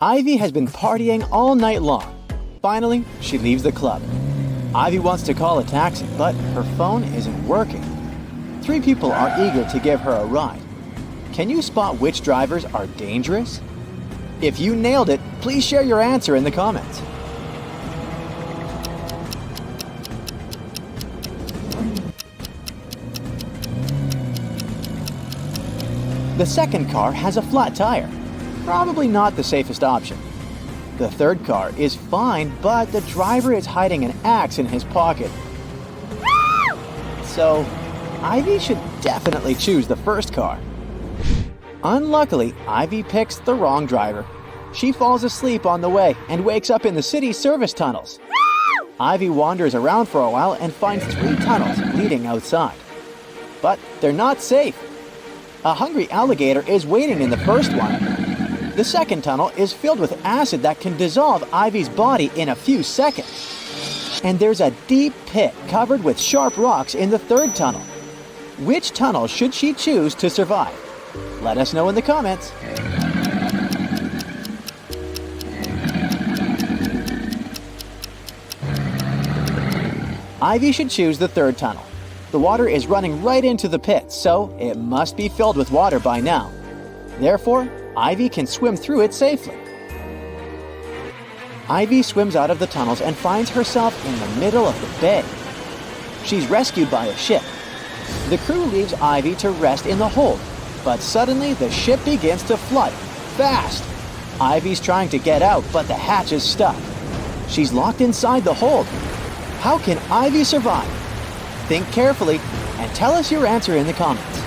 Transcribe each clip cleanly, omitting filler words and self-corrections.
Ivy has been partying all night long. Finally, she leaves the club. Ivy wants to call a taxi, but her phone isn't working. 3 people are eager to give her a ride. Can you spot which drivers are dangerous? If you nailed it, please share your answer in the comments. The second car has a flat tire. Probably not the safest option. The third car is fine, but the driver is hiding an axe in his pocket. So, Ivy should definitely choose the first car. Unluckily, Ivy picks the wrong driver. She falls asleep on the way and wakes up in the city service tunnels. Ivy wanders around for a while and finds 3 tunnels leading outside. But they're not safe. A hungry alligator is waiting in the first one. The second tunnel is filled with acid that can dissolve Ivy's body in a few seconds. And there's a deep pit covered with sharp rocks in the third tunnel. Which tunnel should she choose to survive? Let us know in the comments. Ivy should choose the third tunnel. The water is running right into the pit, so it must be filled with water by now. Therefore, Ivy can swim through it safely. Ivy swims out of the tunnels and finds herself in the middle of the bay. She's rescued by a ship. The crew leaves Ivy to rest in the hold, but suddenly the ship begins to flood, fast. Ivy's trying to get out, but the hatch is stuck. She's locked inside the hold. How can Ivy survive? Think carefully and tell us your answer in the comments.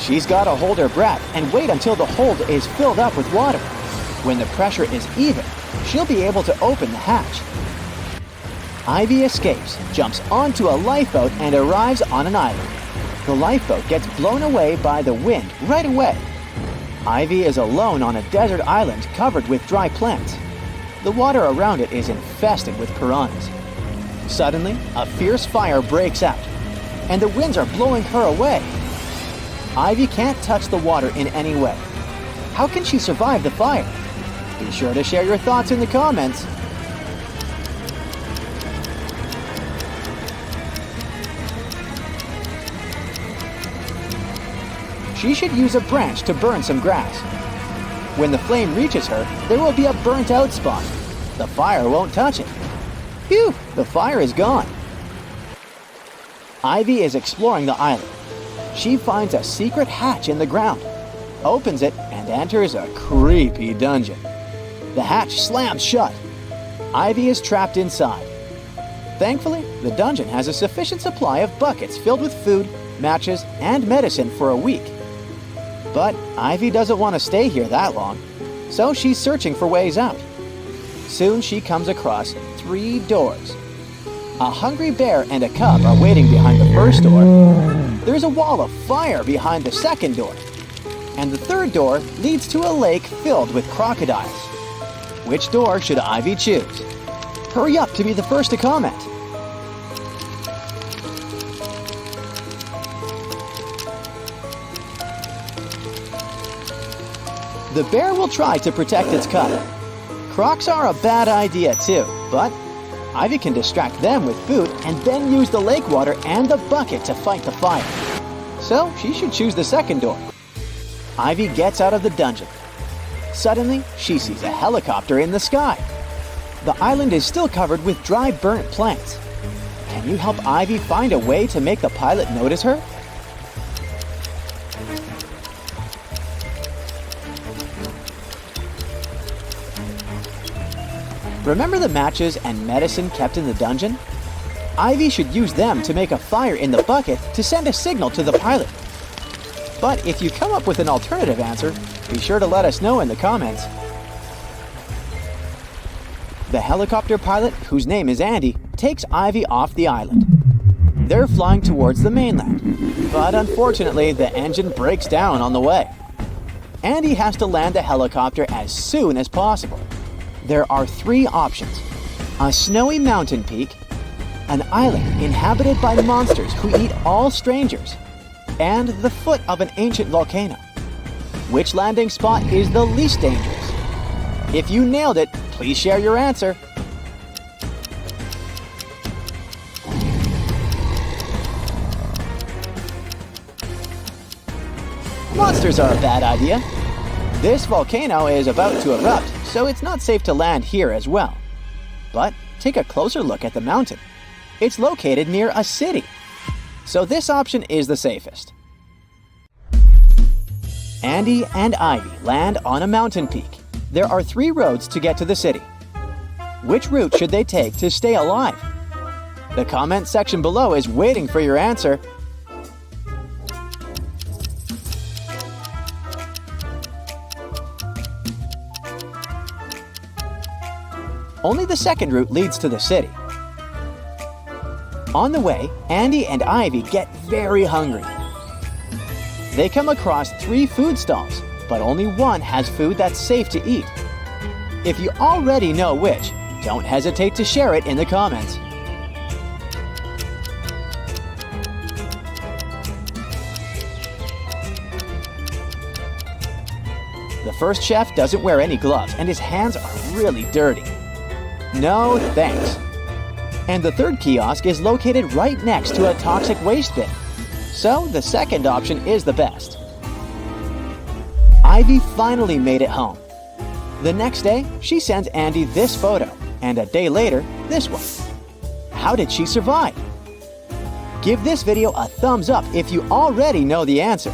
She's got to hold her breath and wait until the hold is filled up with water. When the pressure is even, she'll be able to open the hatch. Ivy escapes, jumps onto a lifeboat, and arrives on an island. The lifeboat gets blown away by the wind right away. Ivy is alone on a desert island covered with dry plants. The water around it is infested with piranhas. Suddenly, a fierce fire breaks out, and the winds are blowing her away. Ivy can't touch the water in any way. How can she survive the fire? Be sure to share your thoughts in the comments. She should use a branch to burn some grass. When the flame reaches her, there will be a burnt out spot. The fire won't touch it. Phew, the fire is gone. Ivy is exploring the island. She finds a secret hatch in the ground, opens it, and enters a creepy dungeon. The hatch slams shut. Ivy is trapped inside. Thankfully, the dungeon has a sufficient supply of buckets filled with food, matches, and medicine for a week. But Ivy doesn't want to stay here that long, so she's searching for ways out. Soon she comes across 3 doors. A hungry bear and a cub are waiting behind the first door. There's a wall of fire behind the second door. And the third door leads to a lake filled with crocodiles. Which door should Ivy choose? Hurry up to be the first to comment. The bear will try to protect its cub. Crocs are a bad idea too, but Ivy can distract them with food and then use the lake water and the bucket to fight the fire. So she should choose the second door. Ivy gets out of the dungeon. Suddenly, she sees a helicopter in the sky. The island is still covered with dry, burnt plants. Can you help Ivy find a way to make the pilot notice her? Remember the matches and medicine kept in the dungeon? Ivy should use them to make a fire in the bucket to send a signal to the pilot. But if you come up with an alternative answer, be sure to let us know in the comments. The helicopter pilot, whose name is Andy, takes Ivy off the island. They're flying towards the mainland, but unfortunately the engine breaks down on the way. Andy has to land the helicopter as soon as possible. There are 3 options: a snowy mountain peak, an island inhabited by monsters who eat all strangers, and the foot of an ancient volcano. Which landing spot is the least dangerous? If you nailed it, please share your answer. Monsters are a bad idea. This volcano is about to erupt, so it's not safe to land here as well. But take a closer look at the mountain. It's located near a city, so this option is the safest. Andy and Ivy land on a mountain peak. There are 3 roads to get to the city. Which route should they take to stay alive? The comment section below is waiting for your answer. Only the second route leads to the city. On the way, Andy and Ivy get very hungry. They come across 3 food stalls, but only one has food that's safe to eat. If you already know which, don't hesitate to share it in the comments. The first chef doesn't wear any gloves and his hands are really dirty. No thanks. And the third kiosk is located right next to a toxic waste bin. So the second option is the best. Ivy finally made it home. The next day, she sends Andy this photo, and a day later, this one. How did she survive? Give this video a thumbs up if you already know the answer.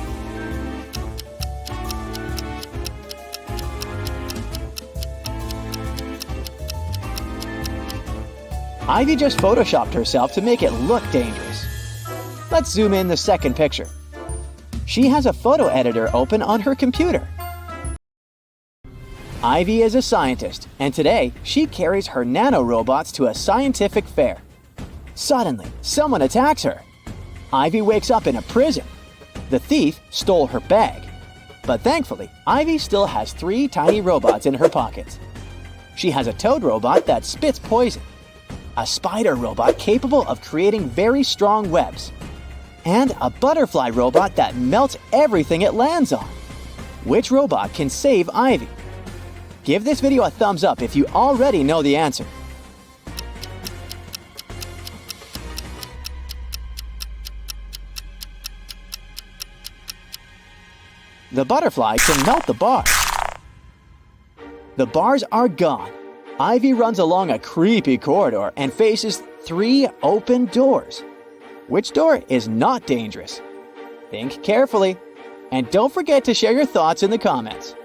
Ivy just photoshopped herself to make it look dangerous. Let's zoom in the second picture. She has a photo editor open on her computer. Ivy is a scientist, and today she carries her nanorobots to a scientific fair. Suddenly, someone attacks her. Ivy wakes up in a prison. The thief stole her bag. But thankfully, Ivy still has 3 tiny robots in her pockets. She has a toad robot that spits poison, a spider robot capable of creating very strong webs, and a butterfly robot that melts everything it lands on. Which robot can save Ivy? Give this video a thumbs up if you already know the answer. The butterfly can melt the bars. The bars are gone. Ivy runs along a creepy corridor and faces 3 open doors. Which door is not dangerous? Think carefully. And don't forget to share your thoughts in the comments.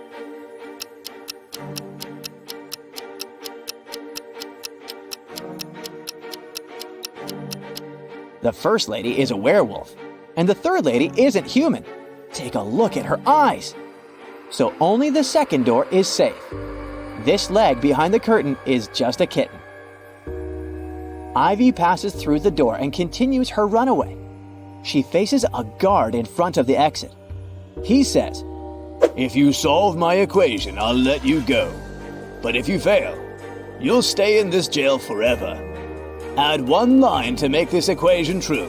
The first lady is a werewolf, and the third lady isn't human. Take a look at her eyes. So only the second door is safe. This leg behind the curtain is just a kitten. Ivy passes through the door and continues her runaway. She faces a guard in front of the exit. He says, "If you solve my equation, I'll let you go. But if you fail, you'll stay in this jail forever. Add 1 line to make this equation true.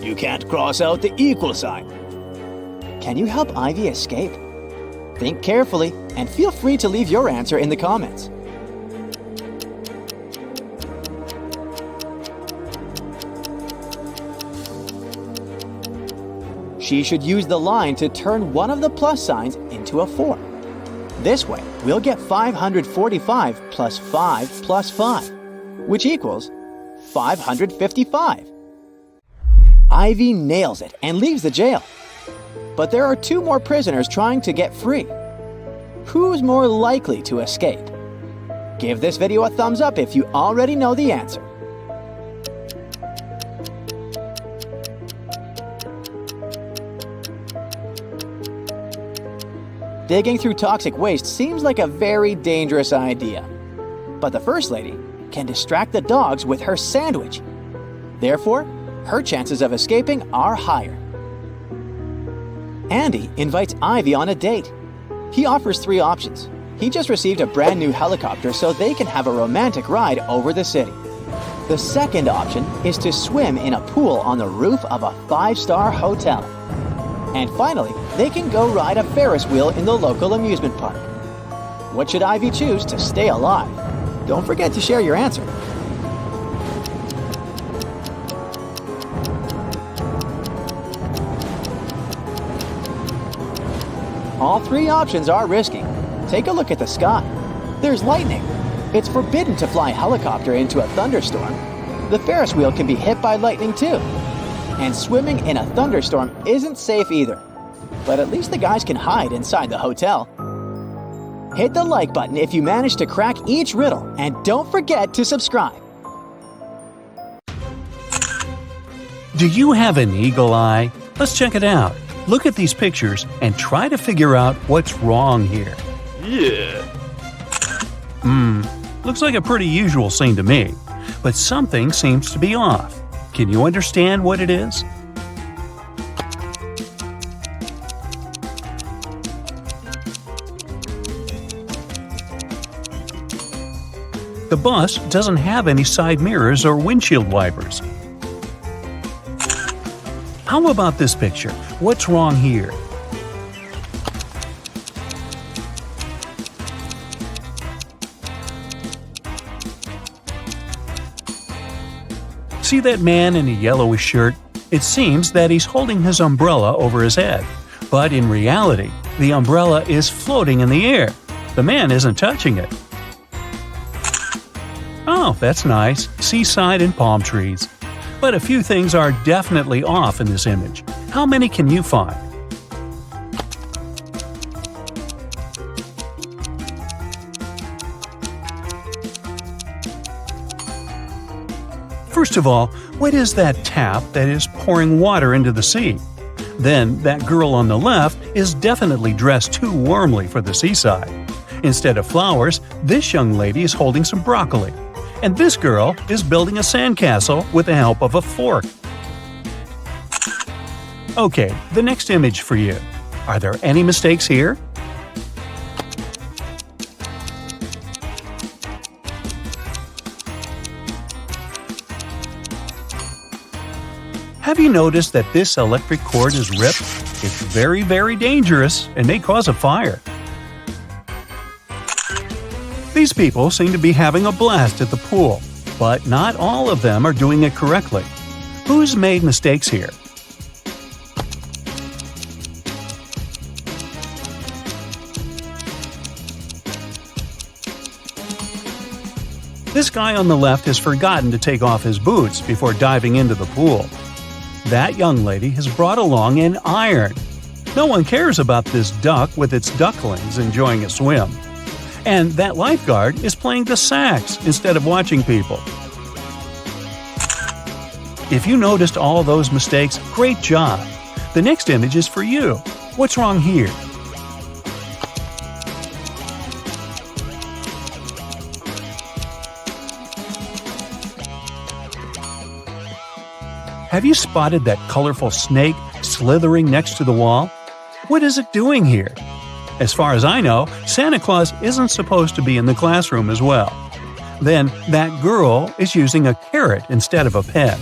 You can't cross out the equal sign." Can you help Ivy escape? Think carefully and feel free to leave your answer in the comments. She should use the line to turn one of the plus signs into a 4. This way, we'll get 545 plus 5 plus 5, which equals 555. Ivy nails it and leaves the jail. But there are 2 more prisoners trying to get free. Who's more likely to escape? Give this video a thumbs up if you already know the answer. Digging through toxic waste seems like a very dangerous idea. But the first lady can distract the dogs with her sandwich. Therefore, her chances of escaping are higher. Andy invites Ivy on a date. He offers 3 options. He just received a brand new helicopter so they can have a romantic ride over the city. The second option is to swim in a pool on the roof of a 5-star hotel. And finally, they can go ride a Ferris wheel in the local amusement park. What should Ivy choose to stay alive? Don't forget to share your answer. All 3 options are risky. Take a look at the sky. There's lightning. It's forbidden to fly a helicopter into a thunderstorm. The Ferris wheel can be hit by lightning too. And swimming in a thunderstorm isn't safe either. But at least the guys can hide inside the hotel. Hit the like button if you manage to crack each riddle, and don't forget to subscribe. Do you have an eagle eye? Let's check it out. Look at these pictures and try to figure out what's wrong here. Yeah. Looks like a pretty usual scene to me, but something seems to be off. Can you understand what it is? The bus doesn't have any side mirrors or windshield wipers. How about this picture? What's wrong here? See that man in a yellowish shirt? It seems that he's holding his umbrella over his head. But in reality, the umbrella is floating in the air. The man isn't touching it. Oh, that's nice. Seaside and palm trees. But a few things are definitely off in this image. How many can you find? First of all, what is that tap that is pouring water into the sea? Then, that girl on the left is definitely dressed too warmly for the seaside. Instead of flowers, this young lady is holding some broccoli. And this girl is building a sandcastle with the help of a fork. Okay, the next image for you. Are there any mistakes here? Have you noticed that this electric cord is ripped? It's very, very dangerous and may cause a fire. These people seem to be having a blast at the pool, but not all of them are doing it correctly. Who's made mistakes here? This guy on the left has forgotten to take off his boots before diving into the pool. That young lady has brought along an iron. No one cares about this duck with its ducklings enjoying a swim. And that lifeguard is playing the sax instead of watching people. If you noticed all those mistakes, great job! The next image is for you. What's wrong here? Have you spotted that colorful snake slithering next to the wall? What is it doing here? As far as I know, Santa Claus isn't supposed to be in the classroom as well. Then, that girl is using a carrot instead of a pen.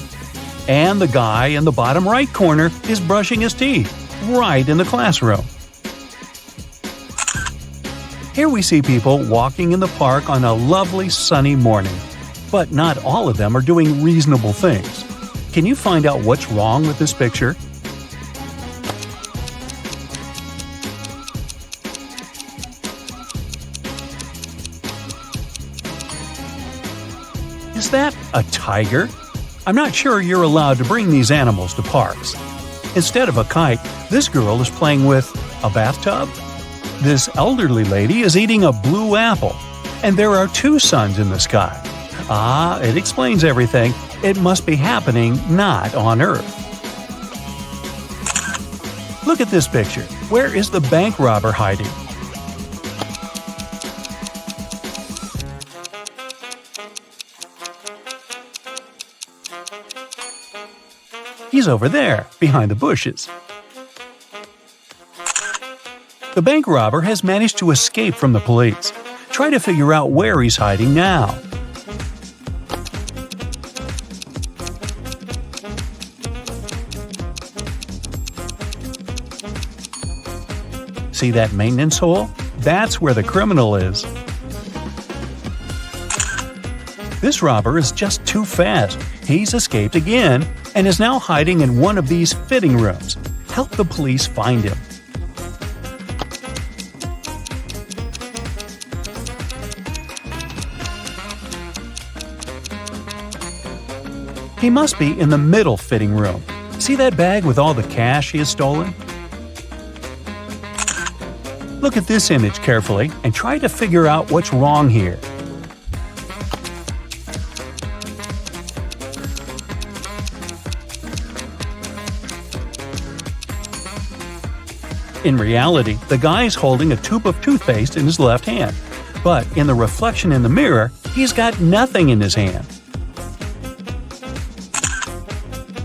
And the guy in the bottom right corner is brushing his teeth, right in the classroom. Here we see people walking in the park on a lovely sunny morning. But not all of them are doing reasonable things. Can you find out what's wrong with this picture? Is that a tiger? I'm not sure you're allowed to bring these animals to parks. Instead of a kite, this girl is playing with a bathtub. This elderly lady is eating a blue apple. And there are 2 suns in the sky. Ah, it explains everything. It must be happening not on Earth. Look at this picture. Where is the bank robber hiding? He's over there, behind the bushes. The bank robber has managed to escape from the police. Try to figure out where he's hiding now. See that maintenance hole? That's where the criminal is. This robber is just too fast. He's escaped again and is now hiding in one of these fitting rooms. Help the police find him. He must be in the middle fitting room. See that bag with all the cash he has stolen? Look at this image carefully and try to figure out what's wrong here. In reality, the guy's holding a tube of toothpaste in his left hand, but in the reflection in the mirror, he's got nothing in his hand.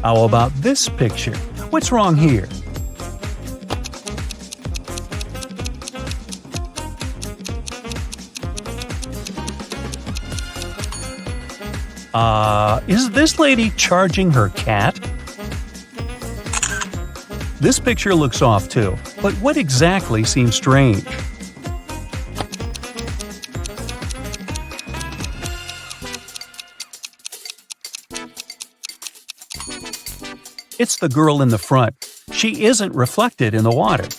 How about this picture? What's wrong here? Is this lady charging her cat? This picture looks off too, but what exactly seems strange? It's the girl in the front. She isn't reflected in the water.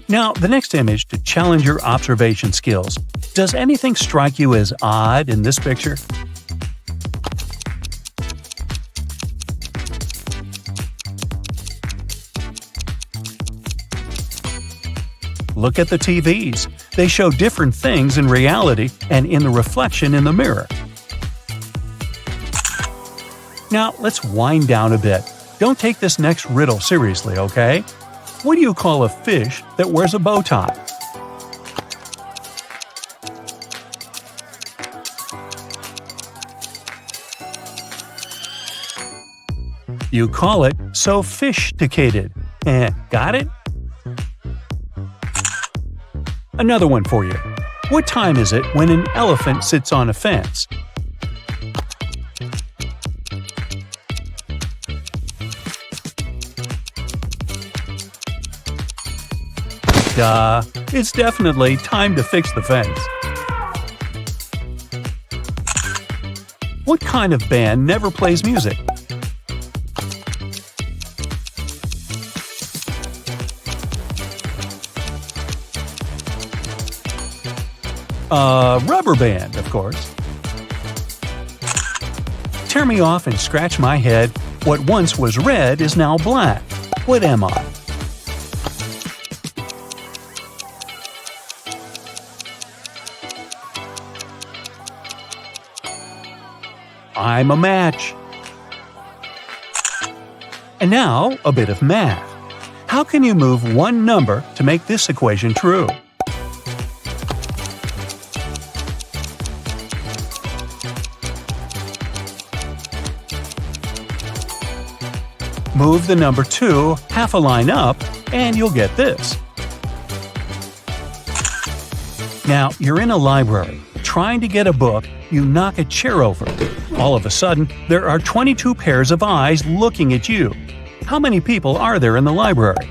Now, the next image to challenge your observation skills. Does anything strike you as odd in this picture? Look at the TVs. They show different things in reality and in the reflection in the mirror. Now, let's wind down a bit. Don't take this next riddle seriously, okay? What do you call a fish that wears a bow tie? You call it sophisticated. Got it? Another one for you. What time is it when an elephant sits on a fence? Duh, it's definitely time to fix the fence. What kind of band never plays music? Rubber band, of course. Tear me off and scratch my head. What once was red is now black. What am I? I'm a match. And now, a bit of math. How can you move one number to make this equation true? Move the number 2 half a line up, and you'll get this. Now, you're in a library, trying to get a book, you knock a chair over. All of a sudden, there are 22 pairs of eyes looking at you. How many people are there in the library?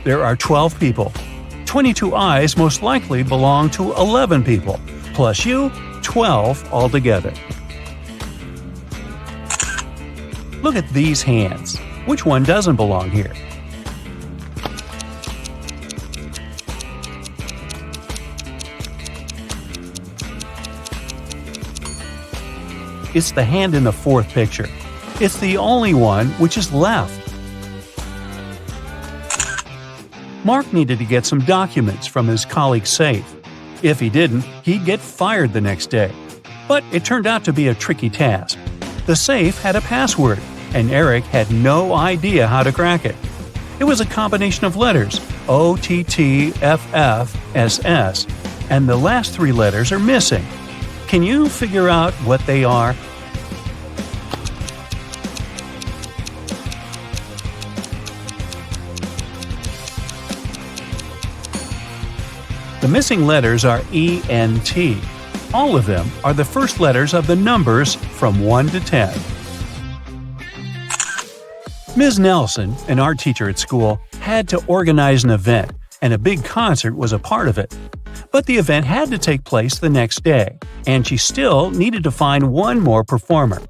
There are 12 people. 22 eyes most likely belong to 11 people, plus you, 12 altogether. Look at these hands. Which one doesn't belong here? It's the hand in the fourth picture. It's the only one which is left. Mark needed to get some documents from his colleague's safe. If he didn't, he'd get fired the next day. But it turned out to be a tricky task. The safe had a password, and Eric had no idea how to crack it. It was a combination of letters, OTTFFSS, and the last 3 letters are missing. Can you figure out what they are? The missing letters are ENT. All of them are the first letters of the numbers from 1 to 10. Ms. Nelson, an art teacher at school, had to organize an event, and a big concert was a part of it. But the event had to take place the next day, and she still needed to find one more performer.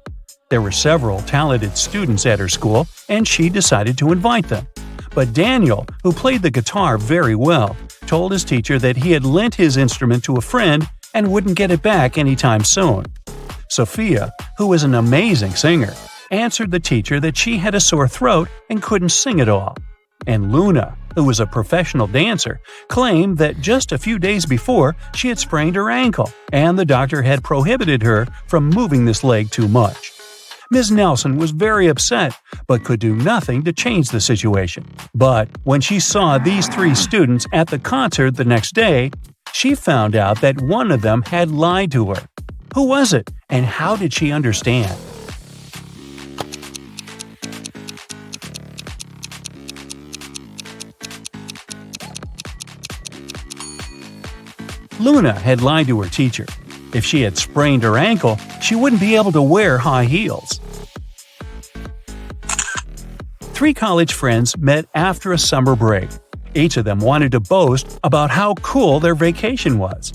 There were several talented students at her school, and she decided to invite them. But Daniel, who played the guitar very well, told his teacher that he had lent his instrument to a friend and wouldn't get it back anytime soon. Sophia, who was an amazing singer, answered the teacher that she had a sore throat and couldn't sing at all. And Luna, who was a professional dancer, claimed that just a few days before she had sprained her ankle, and the doctor had prohibited her from moving this leg too much. Ms. Nelson was very upset, but could do nothing to change the situation. But when she saw these 3 students at the concert the next day, she found out that one of them had lied to her. Who was it, and how did she understand? Luna had lied to her teacher. If she had sprained her ankle, she wouldn't be able to wear high heels. 3 college friends met after a summer break. Each of them wanted to boast about how cool their vacation was.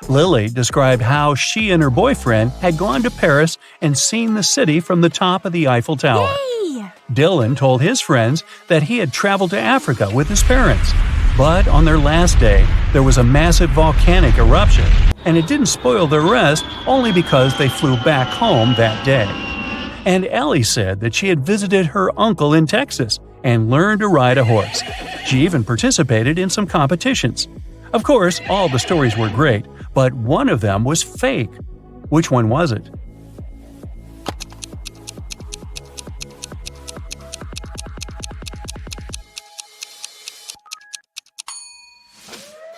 Lily described how she and her boyfriend had gone to Paris and seen the city from the top of the Eiffel Tower. Yay! Dylan told his friends that he had traveled to Africa with his parents. But on their last day, there was a massive volcanic eruption, and it didn't spoil their rest only because they flew back home that day. And Ellie said that she had visited her uncle in Texas and learned to ride a horse. She even participated in some competitions. Of course, all the stories were great, but one of them was fake. Which one was it?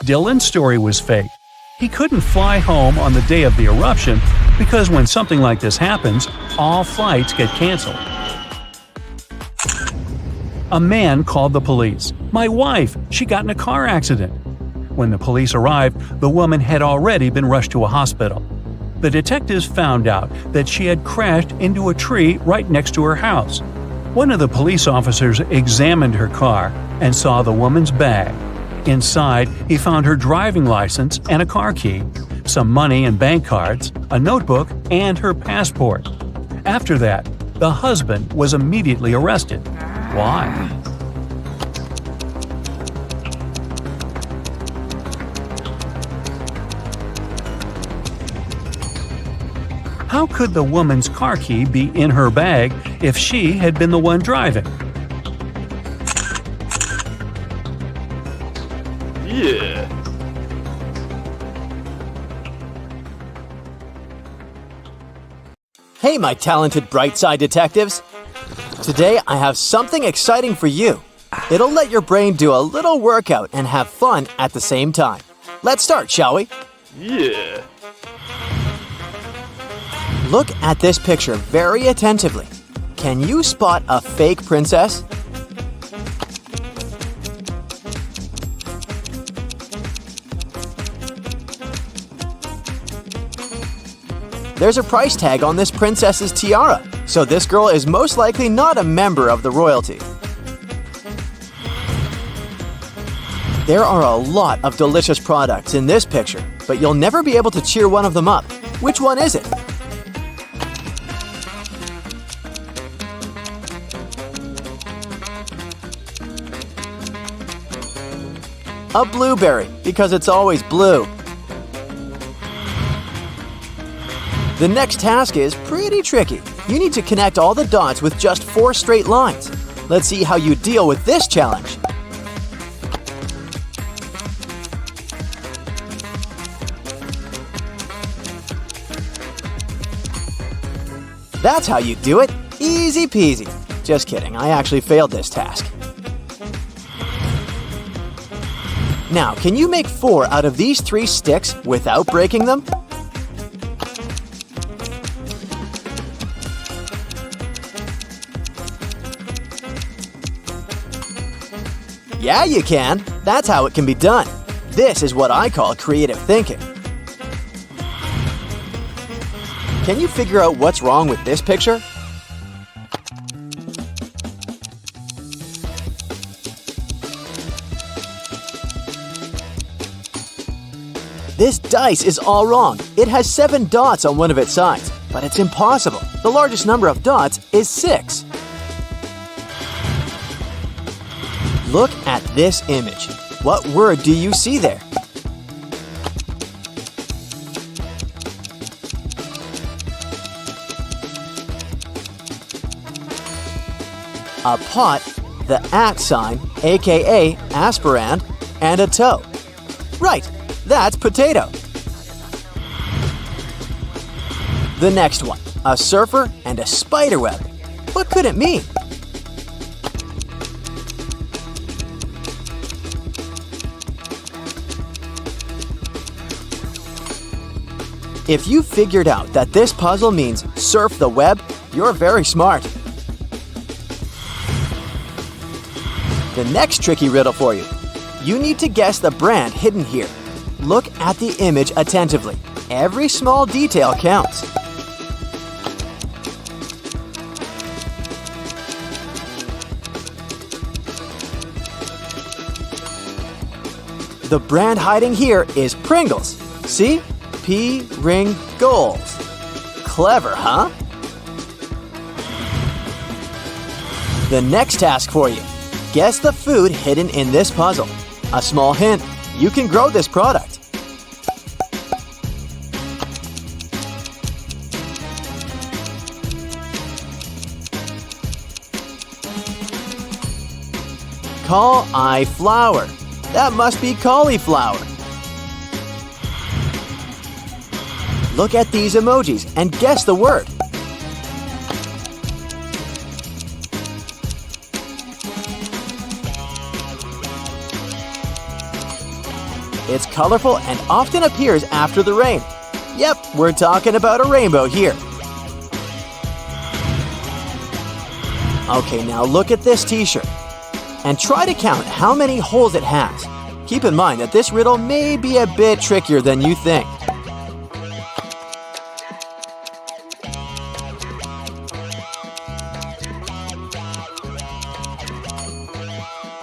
Dylan's story was fake. He couldn't fly home on the day of the eruption because when something like this happens, all flights get canceled. A man called the police. "My wife, she got in a car accident." When the police arrived, the woman had already been rushed to a hospital. The detectives found out that she had crashed into a tree right next to her house. One of the police officers examined her car and saw the woman's bag. Inside, he found her driving license and a car key, some money and bank cards, a notebook, and her passport. After that, the husband was immediately arrested. Why? How could the woman's car key be in her bag if she had been the one driving? Yeah. Hey, my talented Brightside detectives! Today I have something exciting for you. It'll let your brain do a little workout and have fun at the same time. Let's start, shall we? Yeah. Look at this picture very attentively. Can you spot a fake princess? There's a price tag on this princess's tiara, so this girl is most likely not a member of the royalty. There are a lot of delicious products in this picture, but you'll never be able to cheer one of them up. Which one is it? A blueberry, because it's always blue. The next task is pretty tricky. You need to connect all the dots with just 4 straight lines. Let's see how you deal with this challenge. That's how you do it. Easy peasy. Just kidding, I actually failed this task. Now, can you make 4 out of these 3 sticks without breaking them? Yeah, you can. That's how it can be done. This is what I call creative thinking. Can you figure out what's wrong with this picture? This dice is all wrong. It has 7 dots on one of its sides, but it's impossible. The largest number of dots is 6. Look at this image. What word do you see there? A pot, the @ sign, aka aspirand, and a toe. Right, that's potato. The next one, a surfer and a spider web. What could it mean? If you figured out that this puzzle means surf the web, you're very smart. The next tricky riddle for you. You need to guess the brand hidden here. Look at the image attentively. Every small detail counts. The brand hiding here is Pringles. See? P-ring-goals. Clever, huh? The next task for you. Guess the food hidden in this puzzle. A small hint, you can grow this product. Cauliflower. That must be cauliflower. Look at these emojis and guess the word. It's colorful and often appears after the rain. Yep, we're talking about a rainbow here. Okay, now look at this t-shirt and try to count how many holes it has. Keep in mind that this riddle may be a bit trickier than you think.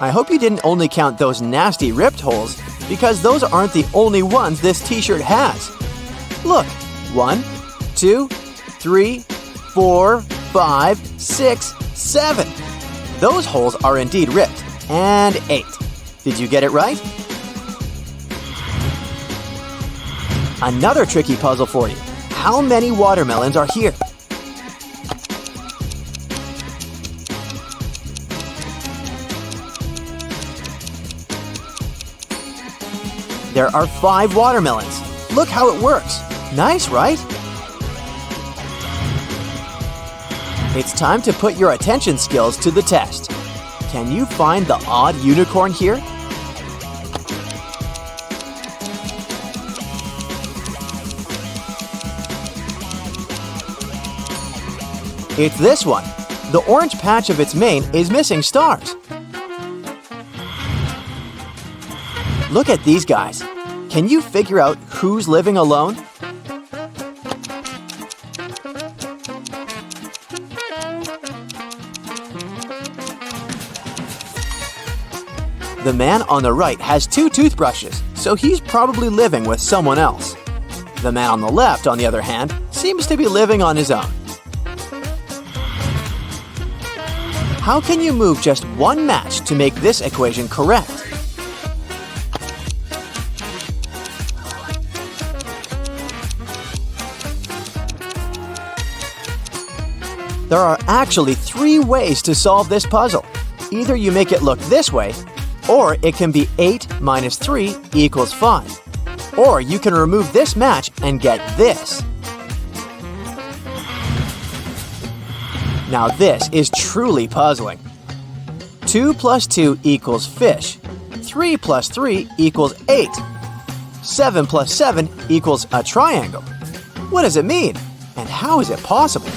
I hope you didn't only count those nasty ripped holes, because those aren't the only ones this t-shirt has. Look, 1, 2, 3, 4, 5, 6, 7. Those holes are indeed ripped, and 8. Did you get it right? Another tricky puzzle for you. How many watermelons are here? There are 5 watermelons. Look how it works. Nice, right? It's time to put your attention skills to the test. Can you find the odd unicorn here? It's this one. The orange patch of its mane is missing stars. Look at these guys. Can you figure out who's living alone? The man on the right has 2 toothbrushes, so he's probably living with someone else. The man on the left, on the other hand, seems to be living on his own. How can you move just one match to make this equation correct? There are actually 3 ways to solve this puzzle. Either you make it look this way, or it can be 8 minus 3 equals 5. Or you can remove this match and get this. Now this is truly puzzling. 2 plus 2 equals fish. 3 plus 3 equals 8. 7 plus 7 equals a triangle. What does it mean? And how is it possible?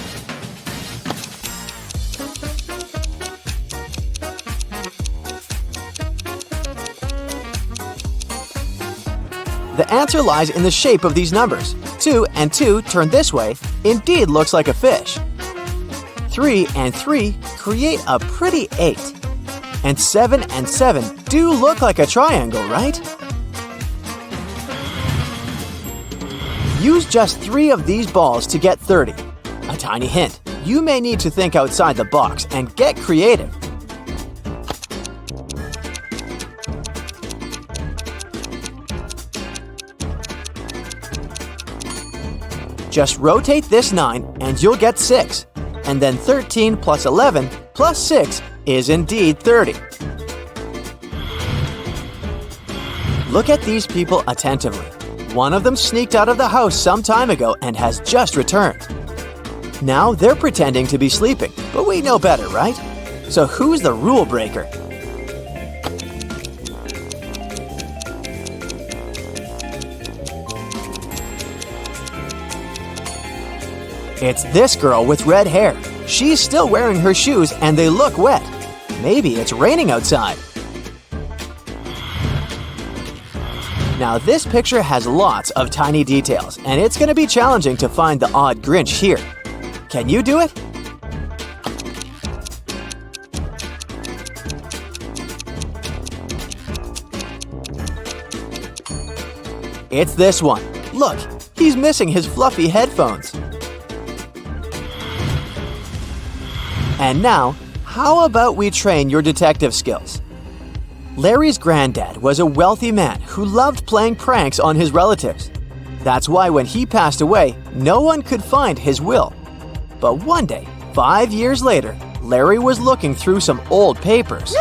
The answer lies in the shape of these numbers. 2 and 2 turn this way, indeed looks like a fish. 3 and 3 create a pretty 8. And 7 and 7 do look like a triangle, right? Use just 3 of these balls to get 30. A tiny hint, you may need to think outside the box and get creative. Just rotate this 9 and you'll get 6. And then 13 plus 11 plus 6 is indeed 30. Look at these people attentively. One of them sneaked out of the house some time ago and has just returned. Now they're pretending to be sleeping, but we know better, right? So who's the rule breaker? It's this girl with red hair. She's still wearing her shoes and they look wet. Maybe it's raining outside. Now this picture has lots of tiny details and it's going to be challenging to find the odd Grinch here. Can you do it? It's this one. Look, he's missing his fluffy headphones. And now, how about we train your detective skills? Larry's granddad was a wealthy man who loved playing pranks on his relatives. That's why when he passed away, no one could find his will. But one day, 5 years later, Larry was looking through some old papers.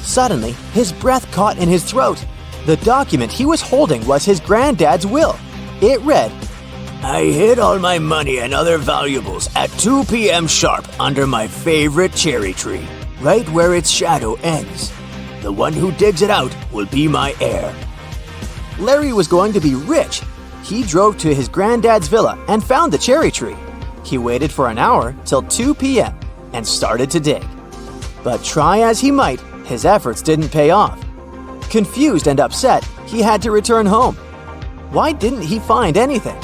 Suddenly, his breath caught in his throat. The document he was holding was his granddad's will. It read, "I hid all my money and other valuables at 2 p.m. sharp under my favorite cherry tree, right where its shadow ends. The one who digs it out will be my heir." Larry was going to be rich. He drove to his granddad's villa and found the cherry tree. He waited for an hour till 2 p.m. and started to dig. But try as he might, his efforts didn't pay off. Confused and upset, he had to return home. Why didn't he find anything?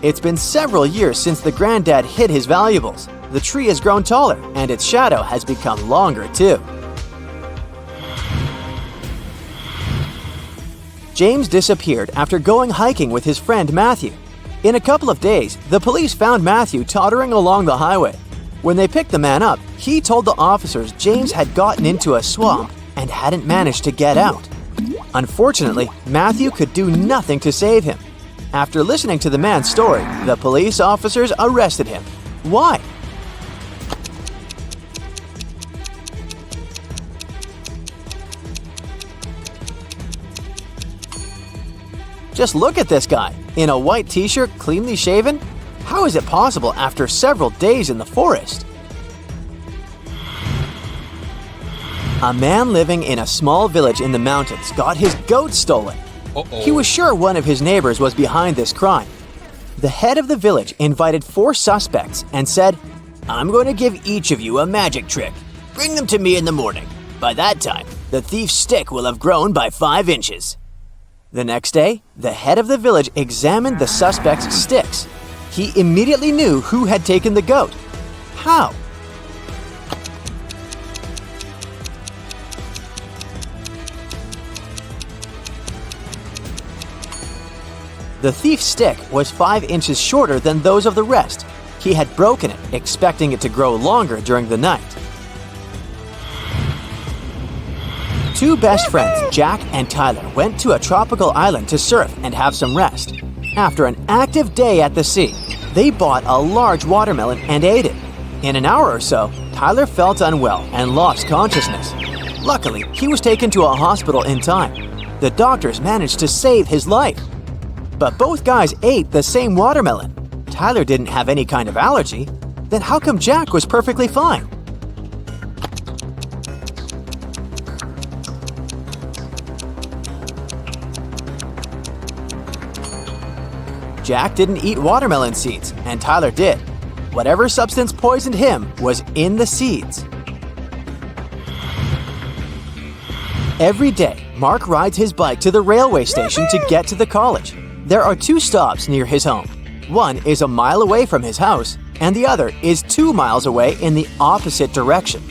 It's been several years since the granddad hid his valuables. The tree has grown taller and its shadow has become longer too. James disappeared after going hiking with his friend Matthew. In a couple of days, the police found Matthew tottering along the highway. When they picked the man up, he told the officers James had gotten into a swamp and hadn't managed to get out. Unfortunately, Matthew could do nothing to save him. After listening to the man's story, the police officers arrested him. Why? Just look at this guy, in a white t-shirt, cleanly shaven. How is it possible after several days in the forest? A man living in a small village in the mountains got his goat stolen. He was sure one of his neighbors was behind this crime. The head of the village invited 4 suspects and said, "I'm going to give each of you a magic trick. Bring them to me in the morning. By that time, the thief's stick will have grown by 5 inches." The next day, the head of the village examined the suspects' sticks. He immediately knew who had taken the goat. How? The thief's stick was 5 inches shorter than those of the rest. He had broken it, expecting it to grow longer during the night. 2 best friends, Jack and Tyler, went to a tropical island to surf and have some rest. After an active day at the sea, they bought a large watermelon and ate it. In an hour or so, Tyler felt unwell and lost consciousness. Luckily, he was taken to a hospital in time. The doctors managed to save his life. But both guys ate the same watermelon. Tyler didn't have any kind of allergy. Then how come Jack was perfectly fine? Jack didn't eat watermelon seeds, and Tyler did. Whatever substance poisoned him was in the seeds. Every day, Mark rides his bike to the railway station to get to the college. There are 2 stops near his home. One is a mile away from his house, and the other is 2 miles away in the opposite direction.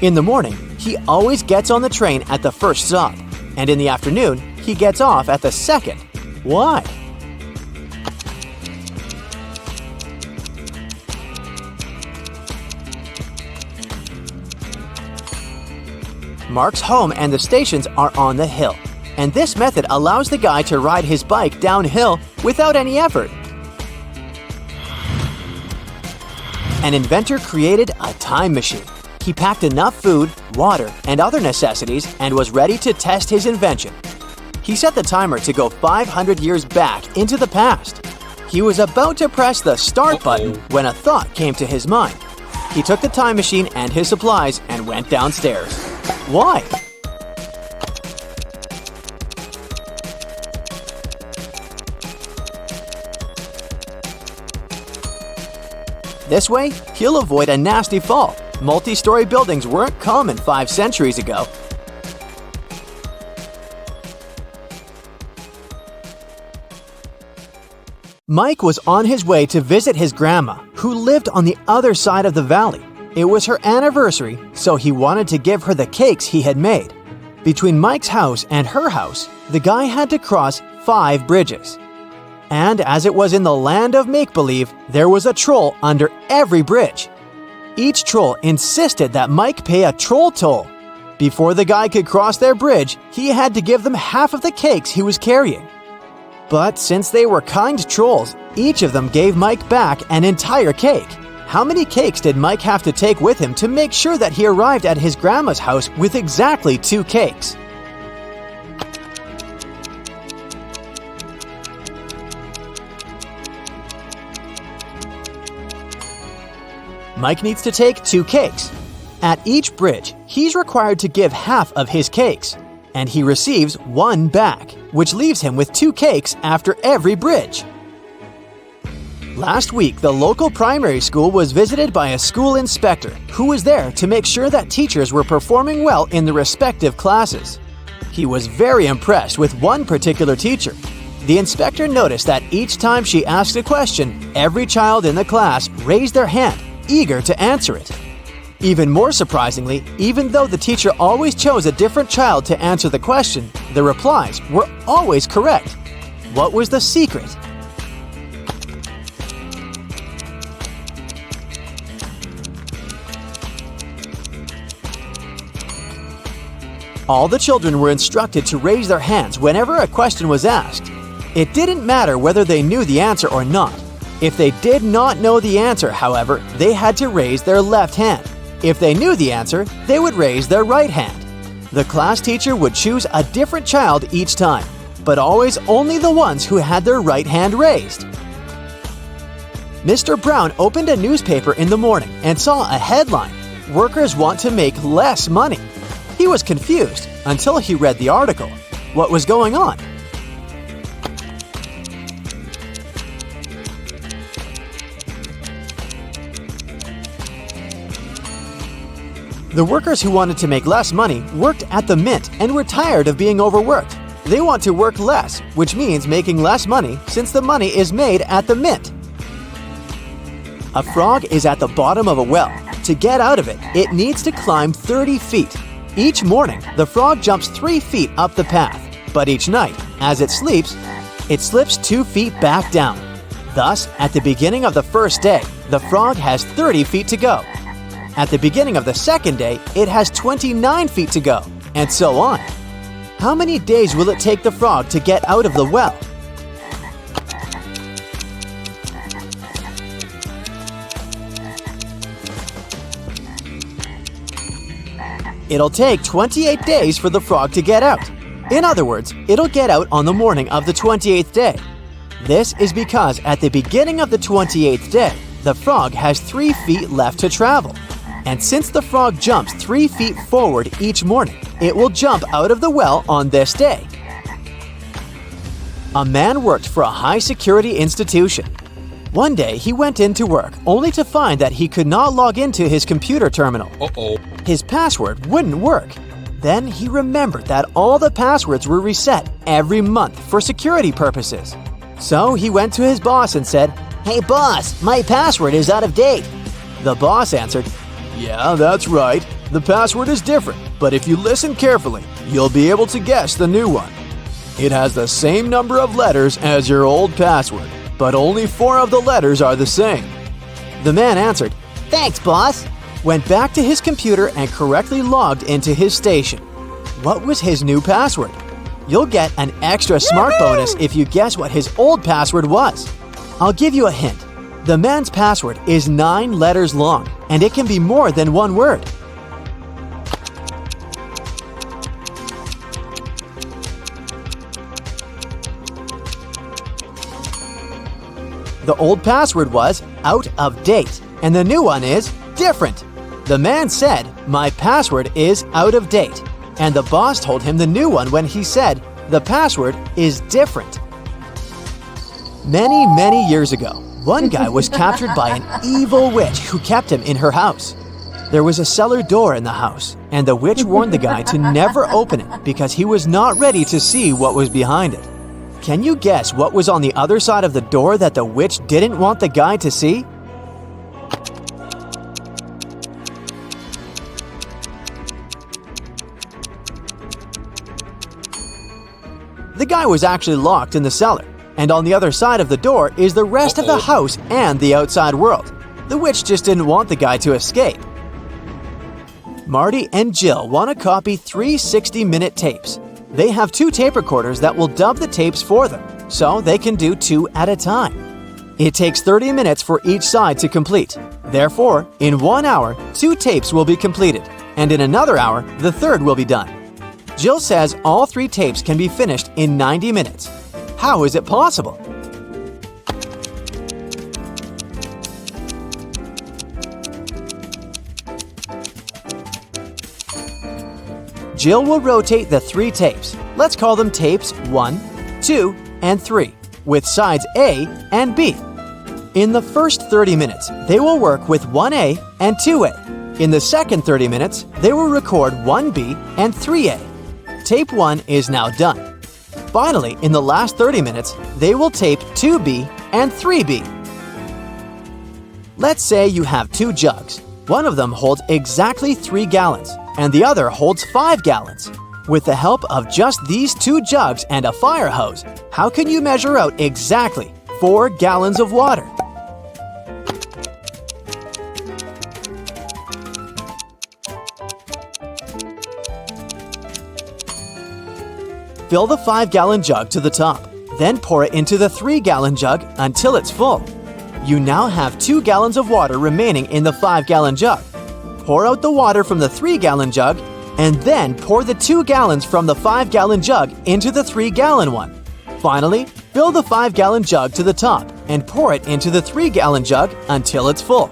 In the morning, he always gets on the train at the first stop, and in the afternoon, he gets off at the second. Why? Mark's home and the stations are on the hill, and this method allows the guy to ride his bike downhill without any effort. An inventor created a time machine. He packed enough food, water, and other necessities and was ready to test his invention. He set the timer to go 500 years back into the past. He was about to press the start button when a thought came to his mind. He took the time machine and his supplies and went downstairs. Why? This way, he'll avoid a nasty fall. Multi-story buildings weren't common 5 centuries ago. Mike was on his way to visit his grandma, who lived on the other side of the valley. It was her anniversary, so he wanted to give her the cakes he had made. Between Mike's house and her house, the guy had to cross 5 bridges. And as it was in the land of make-believe, there was a troll under every bridge. Each troll insisted that Mike pay a troll toll. Before the guy could cross their bridge, he had to give them half of the cakes he was carrying. But since they were kind trolls, each of them gave Mike back an entire cake. How many cakes did Mike have to take with him to make sure that he arrived at his grandma's house with exactly 2 cakes? Mike needs to take 2 cakes. At each bridge, he's required to give half of his cakes, and he receives 1 back, which leaves him with 2 cakes after every bridge. Last week, the local primary school was visited by a school inspector who was there to make sure that teachers were performing well in the respective classes. He was very impressed with one particular teacher. The inspector noticed that each time she asked a question, every child in the class raised their hand, eager to answer it. Even more surprisingly, even though the teacher always chose a different child to answer the question, the replies were always correct. What was the secret? All the children were instructed to raise their hands whenever a question was asked. It didn't matter whether they knew the answer or not. If they did not know the answer, however, they had to raise their left hand. If they knew the answer, they would raise their right hand. The class teacher would choose a different child each time, but always only the ones who had their right hand raised. Mr. Brown opened a newspaper in the morning and saw a headline, "Workers want to make less money." He was confused until he read the article. What was going on? The workers who wanted to make less money worked at the mint and were tired of being overworked. They want to work less, which means making less money since the money is made at the mint. A frog is at the bottom of a well. To get out of it, it needs to climb 30 feet. Each morning, the frog jumps 3 feet up the path, but each night, as it sleeps, it slips 2 feet back down. Thus, at the beginning of the first day, the frog has 30 feet to go. At the beginning of the second day, it has 29 feet to go, and so on. How many days will it take the frog to get out of the well? It'll take 28 days for the frog to get out. In other words, it'll get out on the morning of the 28th day. This is because at the beginning of the 28th day, the frog has 3 feet left to travel. And since the frog jumps 3 feet forward each morning, it will jump out of the well on this day. A man worked for a high-security institution. One day, he went into work only to find that he could not log into his computer terminal. His password wouldn't work. Then he remembered that all the passwords were reset every month for security purposes. So he went to his boss and said, "Hey boss, my password is out of date." The boss answered, "Yeah, that's right. The password is different, but if you listen carefully, you'll be able to guess the new one. It has the same number of letters as your old password, but only 4 of the letters are the same." The man answered, "Thanks, boss," went back to his computer and correctly logged into his station. What was his new password? You'll get an extra smart bonus if you guess what his old password was. I'll give you a hint. The man's password is 9 letters long, and it can be more than one word. The old password was out of date, and the new one is different. The man said, "My password is out of date," and the boss told him the new one when he said, "The password is different." Many years ago, one guy was captured by an evil witch who kept him in her house. There was a cellar door in the house, and the witch warned the guy to never open it because he was not ready to see what was behind it. Can you guess what was on the other side of the door that the witch didn't want the guy to see? The guy was actually locked in the cellar, and on the other side of the door is the rest of the house and the outside world. The witch just didn't want the guy to escape. Marty and Jill want to copy 3 60-minute tapes. They have 2 tape recorders that will dub the tapes for them, so they can do 2 at a time. It takes 30 minutes for each side to complete. Therefore, in 1 hour, 2 tapes will be completed, and in another hour, the third will be done. Jill says all 3 tapes can be finished in 90 minutes. How is it possible? Jill will rotate the 3 tapes. Let's call them tapes 1, 2, and 3, with sides A and B. In the first 30 minutes, they will work with 1A and 2A. In the second 30 minutes, they will record 1B and 3A. Tape 1 is now done. Finally, in the last 30 minutes, they will tape 2B and 3B. Let's say you have 2 jugs. One of them holds exactly 3 gallons, and the other holds 5 gallons. With the help of just these 2 jugs and a fire hose, how can you measure out exactly 4 gallons of water? Fill the 5-gallon jug to the top, then pour it into the 3-gallon jug until it's full. You now have 2 gallons of water remaining in the 5-gallon jug. Pour out the water from the 3-gallon jug, and then pour the 2 gallons from the 5-gallon jug into the 3-gallon one. Finally, fill the 5-gallon jug to the top and pour it into the 3-gallon jug until it's full.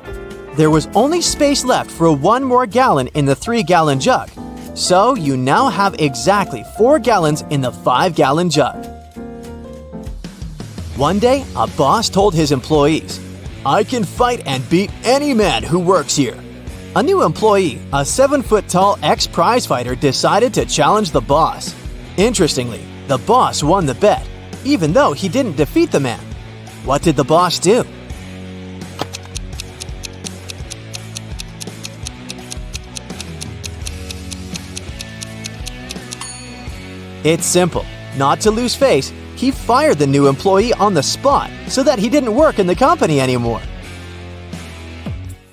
There was only space left for 1 more gallon in the 3-gallon jug. So you now have exactly 4 gallons in the 5-gallon jug. One day, a boss told his employees, "I can fight and beat any man who works here." A new employee, a 7-foot-tall ex-prizefighter, decided to challenge the boss. Interestingly, the boss won the bet, even though he didn't defeat the man. What did the boss do? It's simple. Not to lose face, he fired the new employee on the spot so that he didn't work in the company anymore.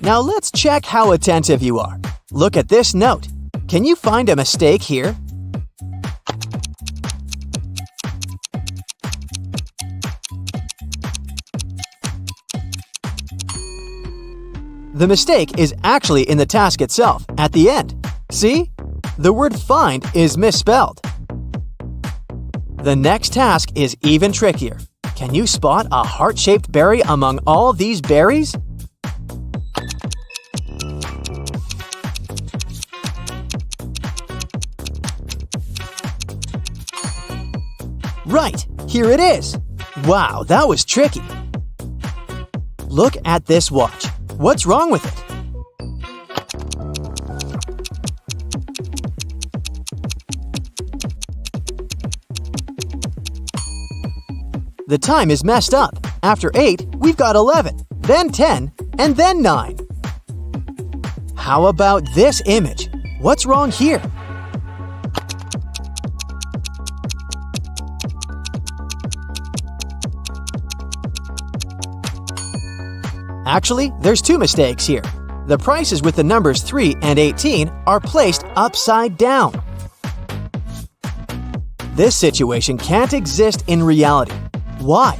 Now let's check how attentive you are. Look at this note. Can you find a mistake here? The mistake is actually in the task itself, at the end. See? The word find is misspelled. The next task is even trickier. Can you spot a heart-shaped berry among all these berries? Right, here it is. Wow, that was tricky. Look at this watch. What's wrong with it? The time is messed up. After 8, we've got 11, then 10, and then 9. How about this image? What's wrong here? Actually, there's 2 mistakes here. The prices with the numbers 3 and 18 are placed upside down. This situation can't exist in reality. Why?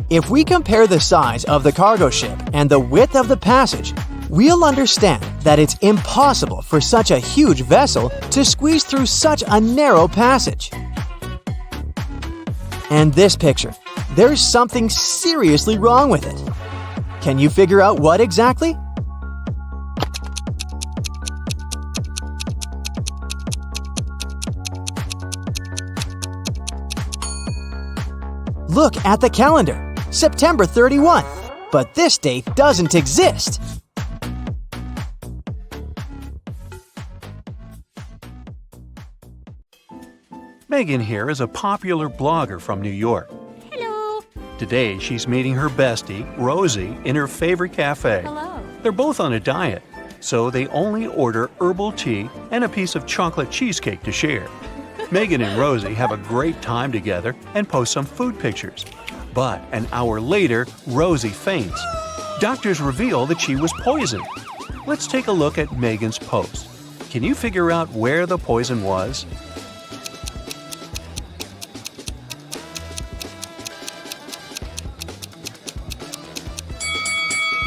If we compare the size of the cargo ship and the width of the passage, we'll understand that it's impossible for such a huge vessel to squeeze through such a narrow passage. And this picture, there's something seriously wrong with it. Can you figure out what exactly? Look at the calendar, September 31, but this date doesn't exist. Megan here is a popular blogger from New York. Hello. Today, she's meeting her bestie, Rosie, in her favorite cafe. Hello. They're both on a diet, so they only order herbal tea and a piece of chocolate cheesecake to share. Megan and Rosie have a great time together and post some food pictures. But an hour later, Rosie faints. Doctors reveal that she was poisoned. Let's take a look at Megan's post. Can you figure out where the poison was?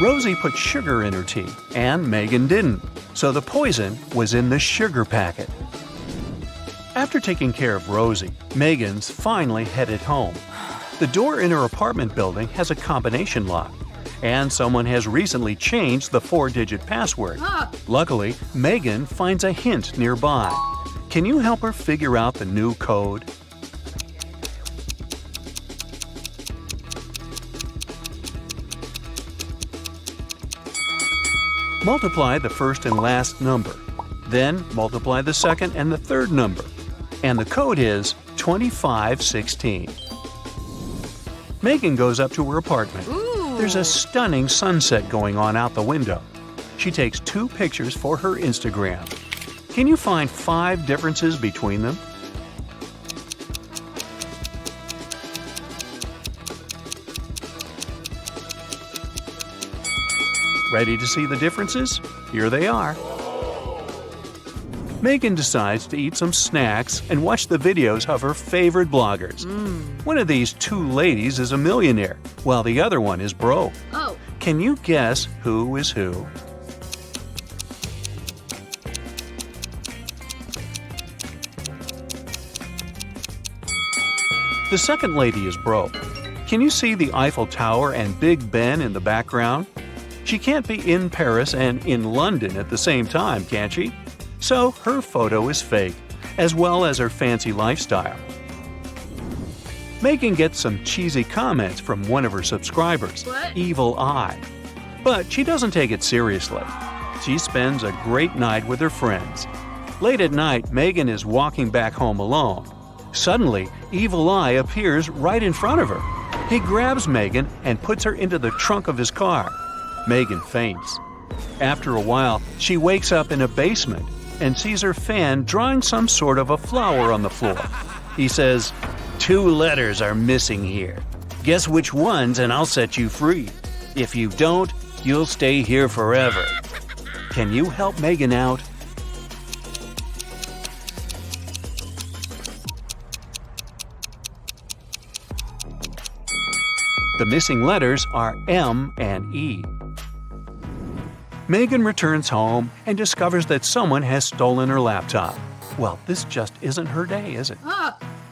Rosie put sugar in her tea, and Megan didn't, so the poison was in the sugar packet. After taking care of Rosie, Megan's finally headed home. The door in her apartment building has a combination lock, and someone has recently changed the 4-digit password. Luckily, Megan finds a hint nearby. Can you help her figure out the new code? Multiply the first and last number. Then multiply the second and the third number. And the code is 2516. Megan goes up to her apartment. There's a stunning sunset going on out the window. She takes 2 pictures for her Instagram. Can you find 5 differences between them? Ready to see the differences? Here they are. Megan decides to eat some snacks and watch the videos of her favorite bloggers. One of these 2 ladies is a millionaire, while the other one is broke. Oh. Can you guess who is who? The second lady is broke. Can you see the Eiffel Tower and Big Ben in the background? She can't be in Paris and in London at the same time, can she? So her photo is fake, as well as her fancy lifestyle. Megan gets some cheesy comments from one of her subscribers, What? Evil Eye. But she doesn't take it seriously. She spends a great night with her friends. Late at night, Megan is walking back home alone. Suddenly, Evil Eye appears right in front of her. He grabs Megan and puts her into the trunk of his car. Megan faints. After a while, she wakes up in a basement and sees her fan drawing some sort of a flower on the floor. He says, "2 letters are missing here. Guess which ones and I'll set you free. If you don't, you'll stay here forever." Can you help Megan out? The missing letters are M and E. Megan returns home and discovers that someone has stolen her laptop. Well, this just isn't her day, is it?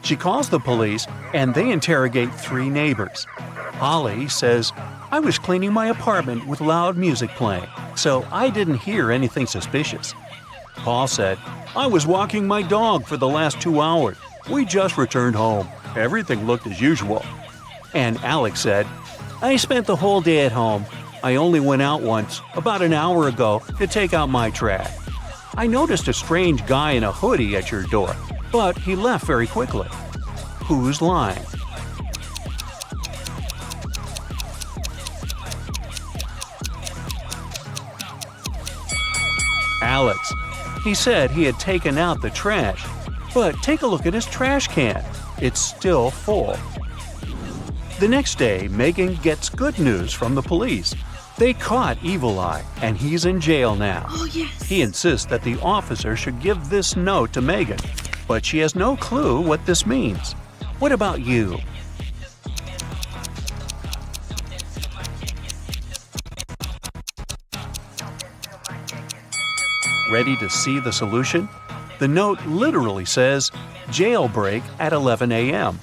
She calls the police and they interrogate 3 neighbors. Holly says, "I was cleaning my apartment with loud music playing, so I didn't hear anything suspicious." Paul said, "I was walking my dog for the last 2 hours. We just returned home. Everything looked as usual." And Alex said, "I spent the whole day at home. I only went out once, about an hour ago, to take out my trash. I noticed a strange guy in a hoodie at your door, but he left very quickly. Who's lying? Alex. He said he had taken out the trash, but take a look at his trash can. It's still full. The next day, Megan gets good news from the police. They caught Evil Eye, and he's in jail now. Oh, yes. He insists that the officer should give this note to Megan, but she has no clue what this means. What about you? Ready to see the solution? The note literally says, jailbreak at 11 a.m.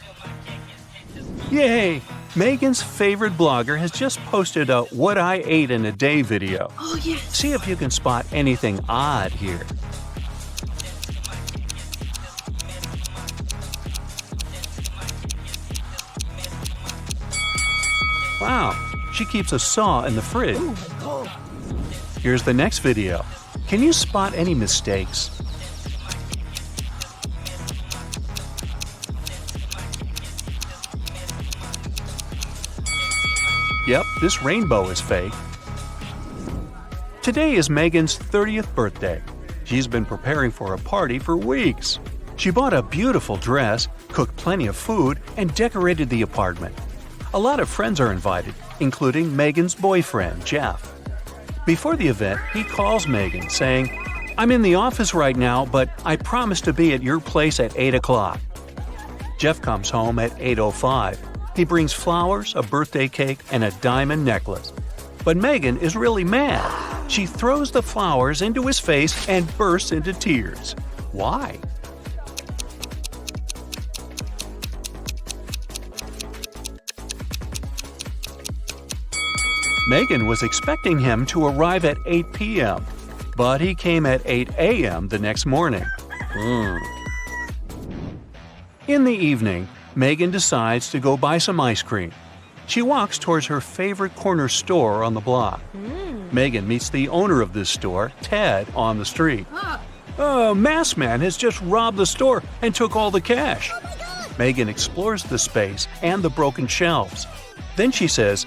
Yay! Megan's favorite blogger has just posted a What I Ate in a Day video. Oh, yes. See if you can spot anything odd here. Wow, she keeps a saw in the fridge. Here's the next video. Can you spot any mistakes? Yep, this rainbow is fake. Today is Megan's 30th birthday. She's been preparing for a party for weeks. She bought a beautiful dress, cooked plenty of food, and decorated the apartment. A lot of friends are invited, including Megan's boyfriend, Jeff. Before the event, he calls Megan, saying, "I'm in the office right now, but I promise to be at your place at 8 o'clock." Jeff comes home at 8:05. He brings flowers, a birthday cake, and a diamond necklace. But Megan is really mad. She throws the flowers into his face and bursts into tears. Why? Megan was expecting him to arrive at 8 p.m., but he came at 8 a.m. the next morning. In the evening, Megan decides to go buy some ice cream. She walks towards her favorite corner store on the block. Megan meets the owner of this store, Ted, on the street. A masked man has just robbed the store and took all the cash. Megan explores the space and the broken shelves. Then she says,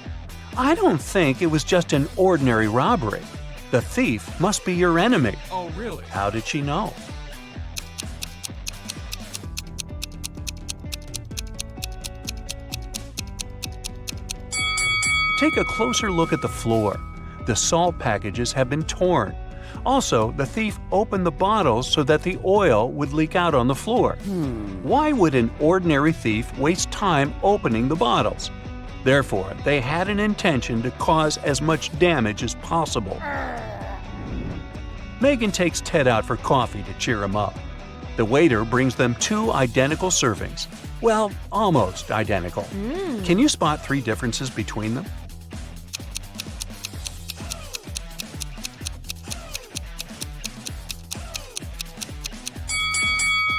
"I don't think it was just an ordinary robbery. The thief must be your enemy." Oh, really? How did she know? Take a closer look at the floor. The salt packages have been torn. Also, the thief opened the bottles so that the oil would leak out on the floor. Why would an ordinary thief waste time opening the bottles? Therefore, they had an intention to cause as much damage as possible. Megan takes Ted out for coffee to cheer him up. The waiter brings them 2 identical servings. Well, almost identical. Can you spot 3 differences between them?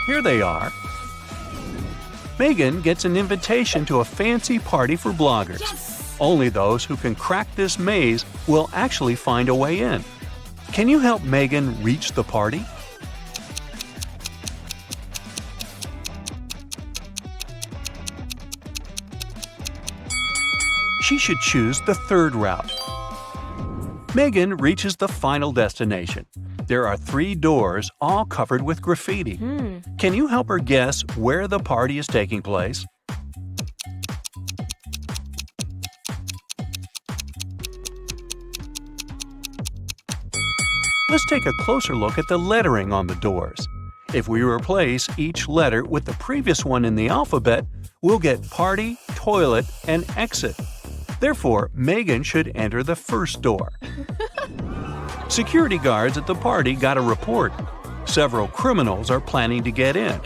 Here they are. Megan gets an invitation to a fancy party for bloggers. Yes! Only those who can crack this maze will actually find a way in. Can you help Megan reach the party? She should choose the 3rd route. Megan reaches the final destination. There are 3 doors, all covered with graffiti. Can you help her guess where the party is taking place? Let's take a closer look at the lettering on the doors. If we replace each letter with the previous one in the alphabet, we'll get party, toilet, and exit. Therefore, Megan should enter the 1st door. Security guards at the party got a report. Several criminals are planning to get in.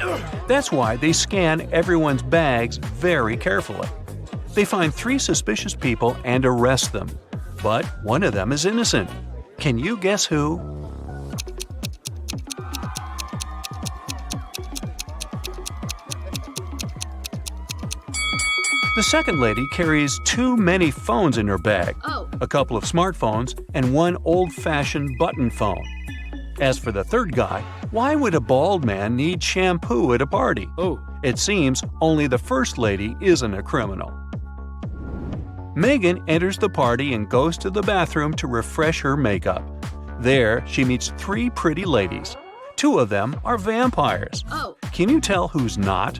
That's why they scan everyone's bags very carefully. They find 3 suspicious people and arrest them. But one of them is innocent. Can you guess who? The second lady carries too many phones in her bag. Oh. a couple of smartphones, and one old-fashioned button phone. As for the third guy, why would a bald man need shampoo at a party? Oh. It seems only the first lady isn't a criminal. Megan enters the party and goes to the bathroom to refresh her makeup. There, she meets 3 pretty ladies. 2 of them are vampires. Oh. Can you tell who's not?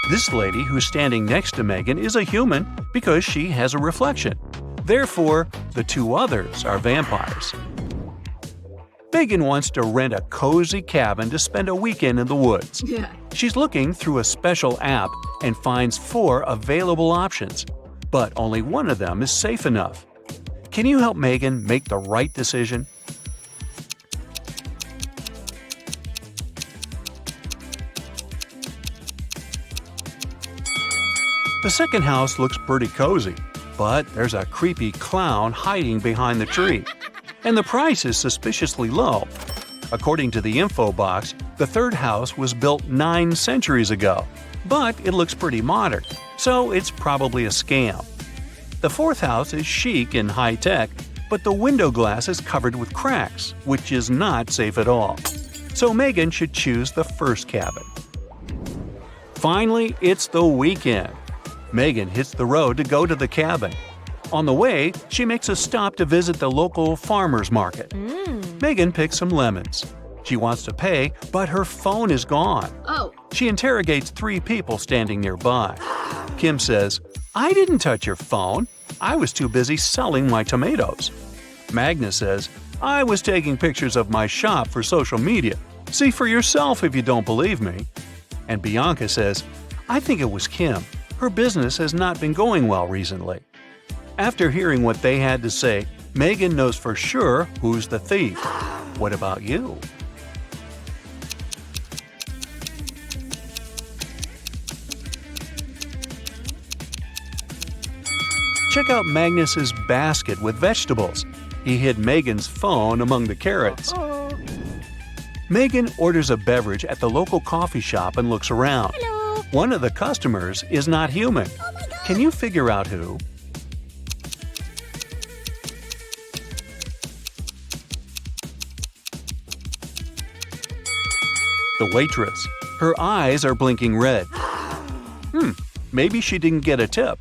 This lady who's standing next to Megan is a human because she has a reflection. Therefore, the 2 others are vampires. Megan wants to rent a cozy cabin to spend a weekend in the woods. Yeah. She's looking through a special app and finds 4 available options, but only one of them is safe enough. Can you help Megan make the right decision? The second house looks pretty cozy, but there's a creepy clown hiding behind the tree. And the price is suspiciously low. According to the info box, the third house was built 9 centuries ago, but it looks pretty modern, so it's probably a scam. The fourth house is chic and high-tech, but the window glass is covered with cracks, which is not safe at all. So Megan should choose the first cabin. Finally, it's the weekend. Megan hits the road to go to the cabin. On the way, she makes a stop to visit the local farmer's market. Megan picks some lemons. She wants to pay, but her phone is gone. Oh. She interrogates 3 people standing nearby. Kim says, "I didn't touch your phone. I was too busy selling my tomatoes." Magna says, "I was taking pictures of my shop for social media. See for yourself if you don't believe me." And Bianca says, "I think it was Kim. Her business has not been going well recently." After hearing what they had to say, Megan knows for sure who's the thief. What about you? Check out Magnus's basket with vegetables. He hid Megan's phone among the carrots. Megan orders a beverage at the local coffee shop and looks around. Hello. One of the customers is not human. Can you figure out who? The waitress. Her eyes are blinking red. Maybe she didn't get a tip.